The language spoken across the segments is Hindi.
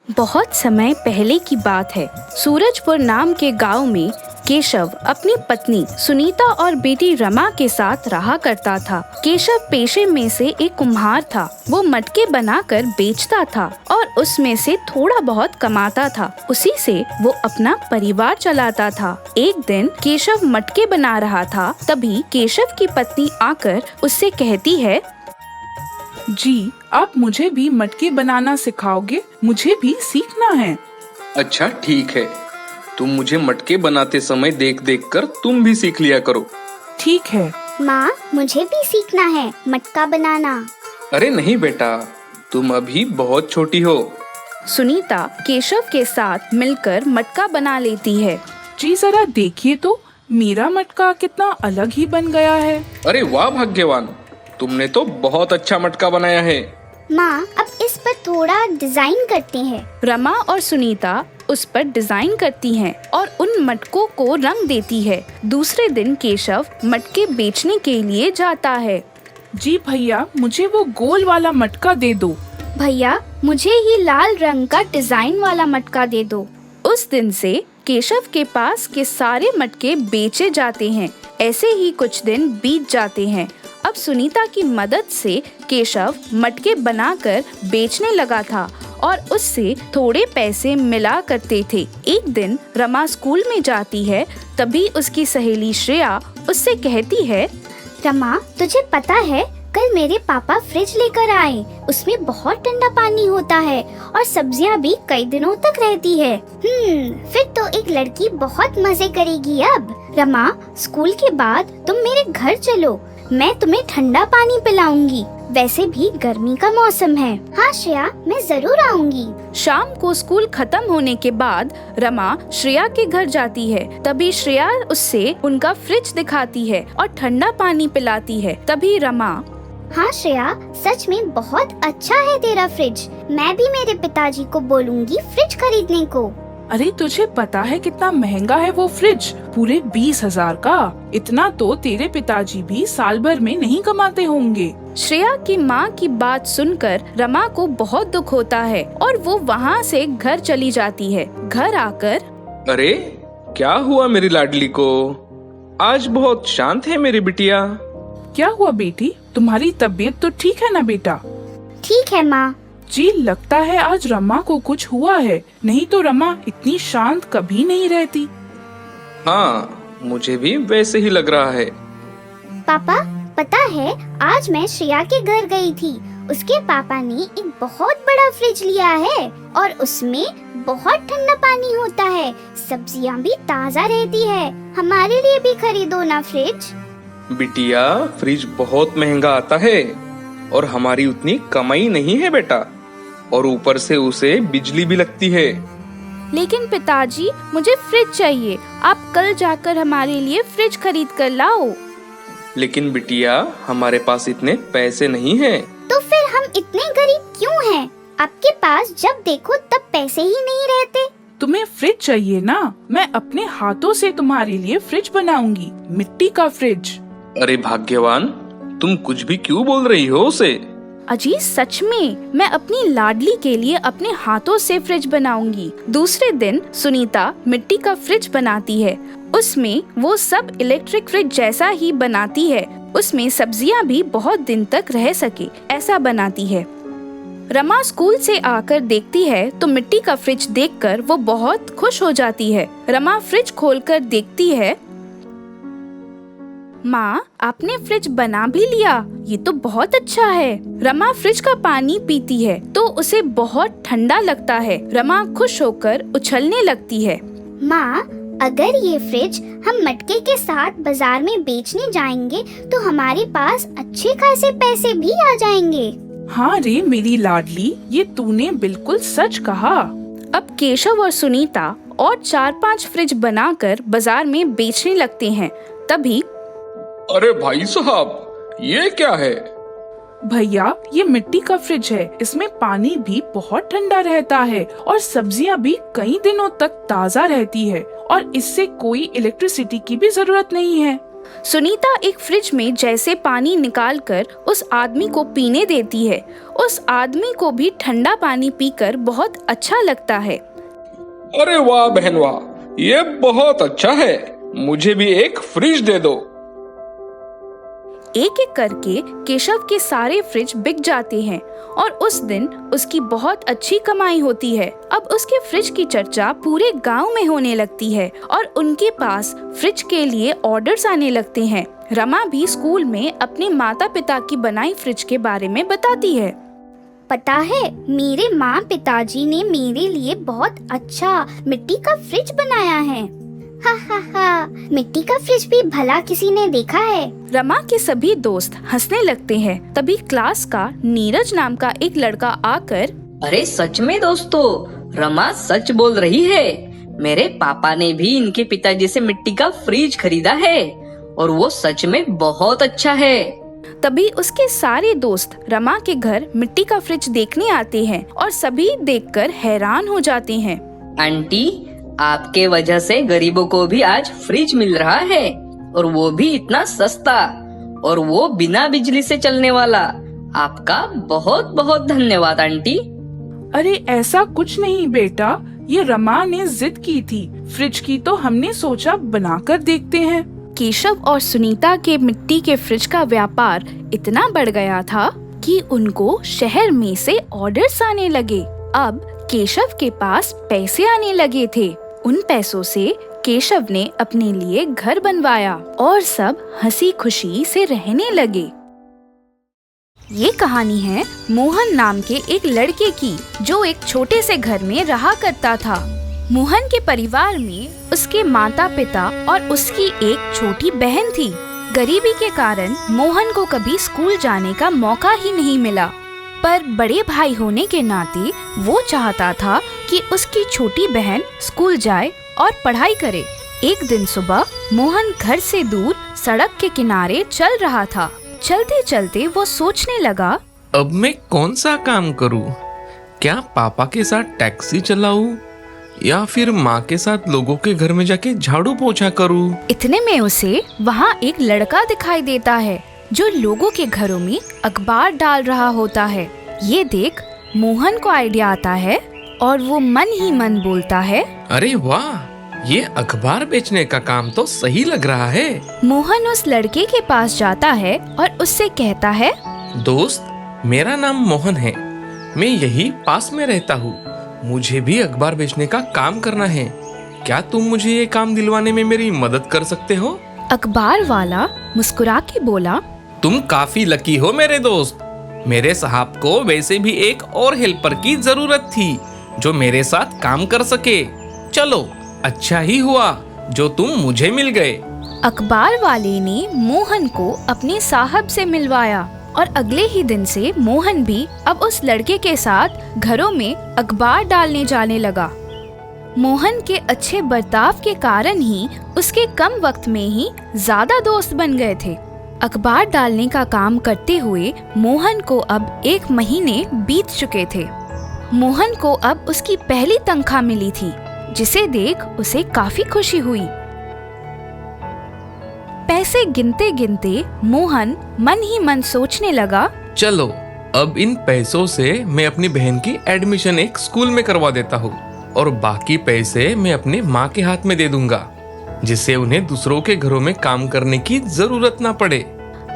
बहुत समय पहले की बात है। सूरजपुर नाम के गांव में केशव अपनी पत्नी सुनीता और बेटी रमा के साथ रहा करता था। केशव पेशे में से एक कुम्हार था। वो मटके बनाकर बेचता था और उसमें से थोड़ा बहुत कमाता था। उसी से वो अपना परिवार चलाता था। एक दिन केशव मटके बना रहा था, तभी केशव की पत्नी आकर उससे कहती है, जी, आप मुझे भी मटके बनाना सिखाओगे? मुझे भी सीखना है। अच्छा ठीक है, तुम मुझे मटके बनाते समय देख देख कर तुम भी सीख लिया करो। ठीक है। माँ, मुझे भी सीखना है मटका बनाना। अरे नहीं बेटा, तुम अभी बहुत छोटी हो। सुनीता केशव के साथ मिलकर मटका बना लेती है। जी जरा देखिए तो, मेरा मटका कितना अलग ही बन गया है। अरे वाह भाग्यवान, तुमने तो बहुत अच्छा मटका बनाया है। माँ, अब इस पर थोड़ा डिजाइन करते हैं। रमा और सुनीता उस पर डिजाइन करती हैं और उन मटकों को रंग देती है। दूसरे दिन केशव मटके बेचने के लिए जाता है। जी भैया, मुझे वो गोल वाला मटका दे दो। भैया, मुझे ही लाल रंग का डिजाइन वाला मटका दे दो। उस दिन से केशव के पास के सारे मटके बेचे जाते हैं। ऐसे ही कुछ दिन बीत जाते हैं। अब सुनीता की मदद से केशव मटके बनाकर बेचने लगा था और उससे थोड़े पैसे मिला करते थे। एक दिन रमा स्कूल में जाती है, तभी उसकी सहेली श्रेया उससे कहती है, रमा, तुझे पता है कल मेरे पापा फ्रिज लेकर आए। उसमें बहुत ठंडा पानी होता है और सब्जियां भी कई दिनों तक रहती है। फिर तो एक लड़की बहुत मजे करेगी अब। रमा, स्कूल के बाद तुम मेरे घर चलो, मैं तुम्हें ठंडा पानी पिलाऊंगी। वैसे भी गर्मी का मौसम है। हाँ श्रेया, मैं जरूर आऊंगी। शाम को स्कूल खत्म होने के बाद रमा श्रेया के घर जाती है। तभी श्रेया उससे उनका फ्रिज दिखाती है और ठंडा पानी पिलाती है। तभी रमा, हाँ श्रेया, सच में बहुत अच्छा है तेरा फ्रिज। मैं भी मेरे पिताजी को बोलूंगी फ्रिज खरीदने को। अरे तुझे पता है कितना महंगा है वो फ्रिज? पूरे 20,000 का। इतना तो तेरे पिताजी भी साल भर में नहीं कमाते होंगे। श्रेया की माँ की बात सुनकर रमा को बहुत दुख होता है और वो वहाँ से घर चली जाती है। घर आकर, अरे क्या हुआ मेरी लाडली को? आज बहुत शांत है मेरी बिटिया। क्या हुआ बेटी, तुम्हारी तबीयत तो ठीक है ना बेटा? ठीक है माँ। जी, लगता है आज रमा को कुछ हुआ है, नहीं तो रमा इतनी शांत कभी नहीं रहती। हाँ, मुझे भी वैसे ही लग रहा है। पापा, पता है आज मैं श्रेया के घर गई थी। उसके पापा ने एक बहुत बड़ा फ्रिज लिया है और उसमें बहुत ठंडा पानी होता है। सब्जियां भी ताज़ा रहती है। हमारे लिए भी खरीदो ना फ्रिज। बिटिया, फ्रिज बहुत महंगा आता है और हमारी उतनी कमाई नहीं है बेटा, और ऊपर से उसे बिजली भी लगती है। लेकिन पिताजी, मुझे फ्रिज चाहिए। आप कल जाकर हमारे लिए फ्रिज खरीद कर लाओ। लेकिन बिटिया, हमारे पास इतने पैसे नहीं हैं। तो फिर हम इतने गरीब क्यों हैं? आपके पास जब देखो तब पैसे ही नहीं रहते। तुम्हें फ्रिज चाहिए ना? मैं अपने हाथों से तुम्हारे लिए फ्रिज बनाऊंगी, मिट्टी का फ्रिज। अरे भाग्यवान, तुम कुछ भी क्यों बोल रही हो उसे? अजी सच में, मैं अपनी लाडली के लिए अपने हाथों से फ्रिज बनाऊंगी। दूसरे दिन सुनीता मिट्टी का फ्रिज बनाती है। उसमें वो सब इलेक्ट्रिक फ्रिज जैसा ही बनाती है। उसमें सब्जियां भी बहुत दिन तक रह सके ऐसा बनाती है। रमा स्कूल से आकर देखती है तो मिट्टी का फ्रिज देखकर वो बहुत खुश हो जाती है। रमा फ्रिज खोलकर देखती है। माँ, आपने फ्रिज बना भी लिया, ये तो बहुत अच्छा है। रमा फ्रिज का पानी पीती है तो उसे बहुत ठंडा लगता है। रमा खुश होकर उछलने लगती है। माँ, अगर ये फ्रिज हम मटके के साथ बाजार में बेचने जाएंगे तो हमारे पास अच्छे खासे पैसे भी आ जाएंगे। हाँ रे मेरी लाडली, ये तूने बिल्कुल सच कहा। अब केशव और सुनीता और 4-5 फ्रिज बनाकर बाजार में बेचने लगते हैं। तभी, अरे भाई साहब, ये क्या है? भैया, ये मिट्टी का फ्रिज है। इसमें पानी भी बहुत ठंडा रहता है और सब्जियां भी कई दिनों तक ताज़ा रहती है और इससे कोई इलेक्ट्रिसिटी की भी जरूरत नहीं है। सुनीता एक फ्रिज में जैसे पानी निकालकर उस आदमी को पीने देती है। उस आदमी को भी ठंडा पानी पीकर बहुत अच्छा लगता है। अरे वाह बहन वाह, ये बहुत अच्छा है, मुझे भी एक फ्रिज दे दो। एक एक करके केशव के सारे फ्रिज बिक जाते हैं और उस दिन उसकी बहुत अच्छी कमाई होती है। अब उसके फ्रिज की चर्चा पूरे गांव में होने लगती है और उनके पास फ्रिज के लिए ऑर्डर्स आने लगते हैं। रमा भी स्कूल में अपने माता पिता की बनाई फ्रिज के बारे में बताती है। पता है, मेरे माँ पिताजी ने मेरे लिए बहुत अच्छा मिट्टी का फ्रिज बनाया है। हा हा हा, मिट्टी का फ्रिज भी भला किसी ने देखा है? रमा के सभी दोस्त हंसने लगते हैं। तभी क्लास का नीरज नाम का एक लड़का आकर, अरे सच में दोस्तों, रमा सच बोल रही है। मेरे पापा ने भी इनके पिताजी से मिट्टी का फ्रिज खरीदा है और वो सच में बहुत अच्छा है। तभी उसके सारे दोस्त रमा के घर मिट्टी का फ्रिज देखने आते हैं और सभी देखकर हैरान हो जाते हैं। आंटी, आपके वजह से गरीबों को भी आज फ्रिज मिल रहा है और वो भी इतना सस्ता, और वो बिना बिजली से चलने वाला। आपका बहुत बहुत धन्यवाद आंटी। अरे ऐसा कुछ नहीं बेटा, ये रमा ने जिद की थी फ्रिज की, तो हमने सोचा बनाकर देखते हैं। केशव और सुनीता के मिट्टी के फ्रिज का व्यापार इतना बढ़ गया था कि उनको शहर में से ऑर्डर्स आने लगे। अब केशव के पास पैसे आने लगे थे। उन पैसों से केशव ने अपने लिए घर बनवाया और सब हंसी खुशी से रहने लगे। ये कहानी है मोहन नाम के एक लड़के की, जो एक छोटे से घर में रहा करता था। मोहन के परिवार में उसके माता पिता और उसकी एक छोटी बहन थी। गरीबी के कारण मोहन को कभी स्कूल जाने का मौका ही नहीं मिला, पर बड़े भाई होने के नाते वो चाहता था कि उसकी छोटी बहन स्कूल जाए और पढ़ाई करे। एक दिन सुबह मोहन घर से दूर सड़क के किनारे चल रहा था। चलते चलते वो सोचने लगा, अब मैं कौन सा काम करूं? क्या पापा के साथ टैक्सी चलाऊं या फिर माँ के साथ लोगों के घर में जाके झाड़ू पोछा करूं? इतने में उसे वहाँ एक लड़का दिखाई देता है जो लोगों के घरों में अखबार डाल रहा होता है। ये देख मोहन को आइडिया आता है और वो मन ही मन बोलता है, अरे वाह, ये अखबार बेचने का काम तो सही लग रहा है। मोहन उस लड़के के पास जाता है और उससे कहता है, दोस्त, मेरा नाम मोहन है, मैं यही पास में रहता हूँ। मुझे भी अखबार बेचने का काम करना है। क्या तुम मुझे ये काम दिलवाने में मेरी मदद कर सकते हो? अखबार वाला मुस्कुरा के बोला, तुम काफी लकी हो मेरे दोस्त। मेरे साहब को वैसे भी एक और हेल्पर की जरूरत थी जो मेरे साथ काम कर सके। चलो, अच्छा ही हुआ जो तुम मुझे मिल गए। अखबार वाले ने मोहन को अपने साहब से मिलवाया और अगले ही दिन से मोहन भी अब उस लड़के के साथ घरों में अखबार डालने जाने लगा। मोहन के अच्छे बर्ताव के कारण ही उसके कम वक्त में ही ज्यादा दोस्त बन गए थे। अखबार डालने का काम करते हुए मोहन को अब 1 महीने बीत चुके थे। मोहन को अब उसकी पहली तनख्वाह मिली थी, जिसे देख उसे काफी खुशी हुई। पैसे गिनते गिनते मोहन मन ही मन सोचने लगा, चलो, अब इन पैसों से मैं अपनी बहन की एडमिशन एक स्कूल में करवा देता हूँ और बाकी पैसे मैं अपने माँ के हाथ में दे दूंगा, जिससे उन्हें दूसरों के घरों में काम करने की जरूरत ना पड़े।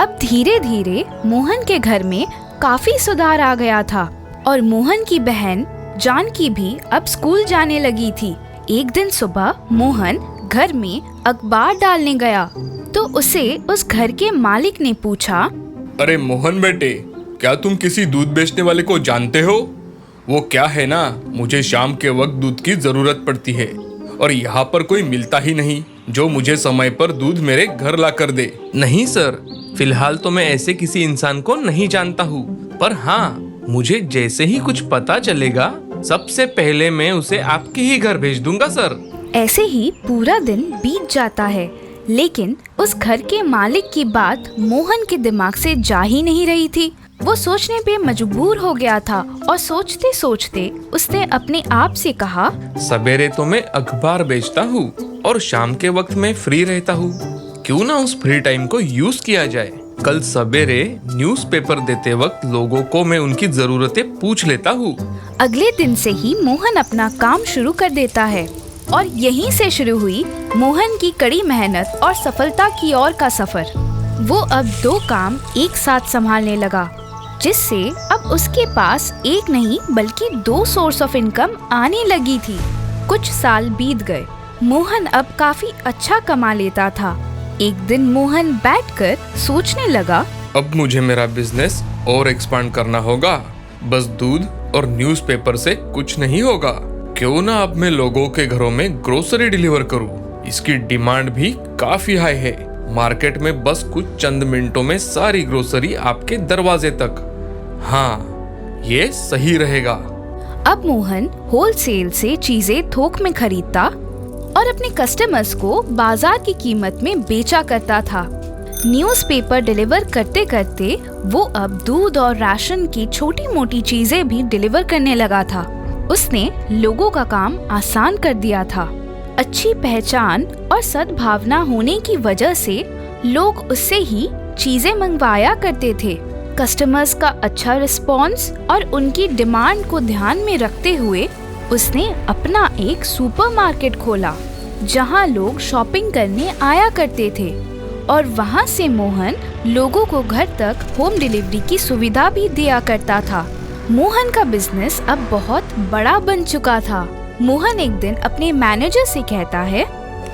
अब धीरे धीरे मोहन के घर में काफी सुधार आ गया था और मोहन की बहन जानकी भी अब स्कूल जाने लगी थी। एक दिन सुबह मोहन घर में अखबार डालने गया तो उसे उस घर के मालिक ने पूछा, अरे मोहन बेटे, क्या तुम किसी दूध बेचने वाले को जानते हो? वो क्या है ना, मुझे शाम के वक्त दूध की जरूरत पड़ती है और यहाँ पर कोई मिलता ही नहीं जो मुझे समय पर दूध मेरे घर ला कर दे। नहीं सर, फिलहाल तो मैं ऐसे किसी इंसान को नहीं जानता हूँ, पर हाँ, मुझे जैसे ही कुछ पता चलेगा सबसे पहले मैं उसे आपके ही घर भेज दूंगा सर। ऐसे ही पूरा दिन बीत जाता है, लेकिन उस घर के मालिक की बात मोहन के दिमाग से जा ही नहीं रही थी। वो सोचने पे मजबूर हो गया था और सोचते सोचते उसने अपने आप से कहा, सवेरे तो मैं अखबार बेचता हूँ और शाम के वक्त मैं फ्री रहता हूँ, क्यों ना उस फ्री टाइम को यूज किया जाए। कल सवेरे न्यूज़पेपर देते वक्त लोगों को मैं उनकी जरूरतें पूछ लेता हूँ। अगले दिन से ही मोहन अपना काम शुरू कर देता है और यहीं से शुरू हुई मोहन की कड़ी मेहनत और सफलता की ओर का सफर। वो अब 2 काम एक साथ संभालने लगा, जिससे अब उसके पास एक नहीं बल्कि 2 सोर्स ऑफ इनकम आने लगी थी। कुछ साल बीत गए। मोहन अब काफी अच्छा कमा लेता था। एक दिन मोहन बैठकर सोचने लगा, अब मुझे मेरा बिजनेस और एक्सपांड करना होगा। बस दूध और न्यूज़पेपर से कुछ नहीं होगा। क्यों ना अब मैं लोगों के घरों में ग्रोसरी डिलीवर करूं। इसकी डिमांड भी काफी हाई है। मार्केट में बस कुछ चंद मिनटों में सारी ग्रोसरी आपके दरवाजे तक। हाँ, ये सही रहेगा। अब मोहन होलसेल से चीजें थोक में खरीदता और अपने कस्टमर्स को बाजार की कीमत में बेचा करता था। न्यूज़पेपर डिलीवर करते करते वो अब दूध और राशन की छोटी मोटी चीजें भी डिलीवर करने लगा था। उसने लोगों का काम आसान कर दिया था। अच्छी पहचान और सद्भावना होने की वजह से लोग उससे ही चीजें मंगवाया करते थे। कस्टमर्स का अच्छा रिस्पॉन्स और उनकी डिमांड को ध्यान में रखते हुए उसने अपना एक सुपरमार्केट खोला, जहां लोग शॉपिंग करने आया करते थे और वहां से मोहन लोगों को घर तक होम डिलीवरी की सुविधा भी दिया करता था। मोहन का बिजनेस अब बहुत बड़ा बन चुका था। मोहन एक दिन अपने मैनेजर से कहता है,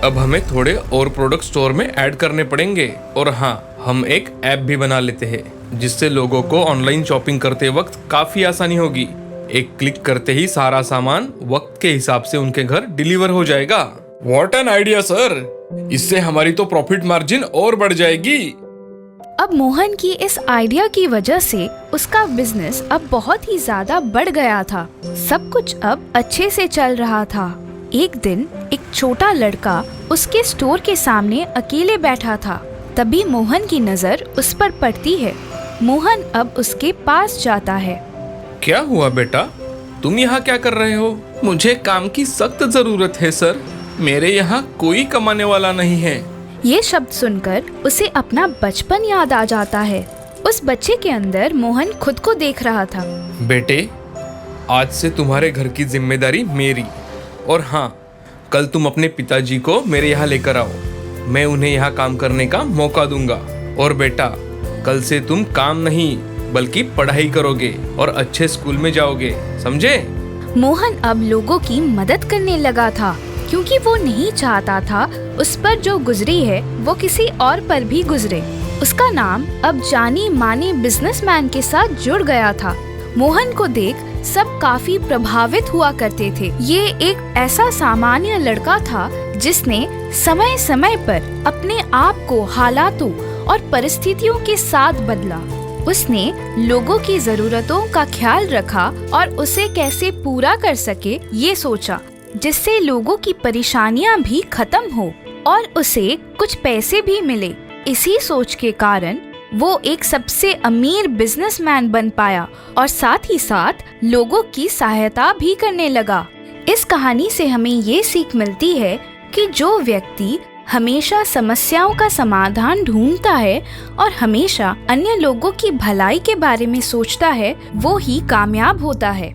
अब हमें थोड़े और प्रोडक्ट स्टोर में ऐड करने पड़ेंगे और हाँ, हम एक ऐप भी बना लेते हैं जिससे लोगों को ऑनलाइन शॉपिंग करते वक्त काफी आसानी होगी। एक क्लिक करते ही सारा सामान वक्त के हिसाब से उनके घर डिलीवर हो जाएगा। What an idea sir! इससे हमारी तो प्रॉफिट मार्जिन और बढ़ जाएगी। अब मोहन की इस आइडिया की वजह से उसका बिजनेस अब बहुत ही ज्यादा बढ़ गया था। सब कुछ अब अच्छे से चल रहा था। एक दिन एक छोटा लड़का उसके स्टोर के सामने अकेले बैठा था। तभी मोहन की नजर उस पर पड़ती है। मोहन अब उसके पास जाता है। क्या हुआ बेटा, तुम यहाँ क्या कर रहे हो? मुझे काम की सख्त जरूरत है सर। मेरे यहाँ कोई कमाने वाला नहीं है। ये शब्द सुनकर उसे अपना बचपन याद आ जाता है। उस बच्चे के अंदर मोहन खुद को देख रहा था। बेटे, आज से तुम्हारे घर की जिम्मेदारी मेरी। और हाँ, कल तुम अपने पिताजी को मेरे यहाँ लेकर आओ। मैं उन्हें यहाँ काम करने का मौका दूंगा। और बेटा, कल से तुम काम नहीं बल्कि पढ़ाई करोगे और अच्छे स्कूल में जाओगे, समझे? मोहन अब लोगों की मदद करने लगा था, क्योंकि वो नहीं चाहता था उस पर जो गुजरी है वो किसी और पर भी गुजरे। उसका नाम अब जानी मानी बिजनेसमैन के साथ जुड़ गया था। मोहन को देख सब काफी प्रभावित हुआ करते थे। ये एक ऐसा सामान्य लड़का था जिसने समय समय पर अपने आप को हालातों और परिस्थितियों के साथ बदला। उसने लोगों की जरूरतों का ख्याल रखा और उसे कैसे पूरा कर सके ये सोचा, जिससे लोगों की परेशानियां भी खत्म हो और उसे कुछ पैसे भी मिले। इसी सोच के कारण वो एक सबसे अमीर बिजनेसमैन बन पाया और साथ ही साथ लोगों की सहायता भी करने लगा। इस कहानी से हमें ये सीख मिलती है कि जो व्यक्ति हमेशा समस्याओं का समाधान ढूंढता है और हमेशा अन्य लोगों की भलाई के बारे में सोचता है, वो ही कामयाब होता है।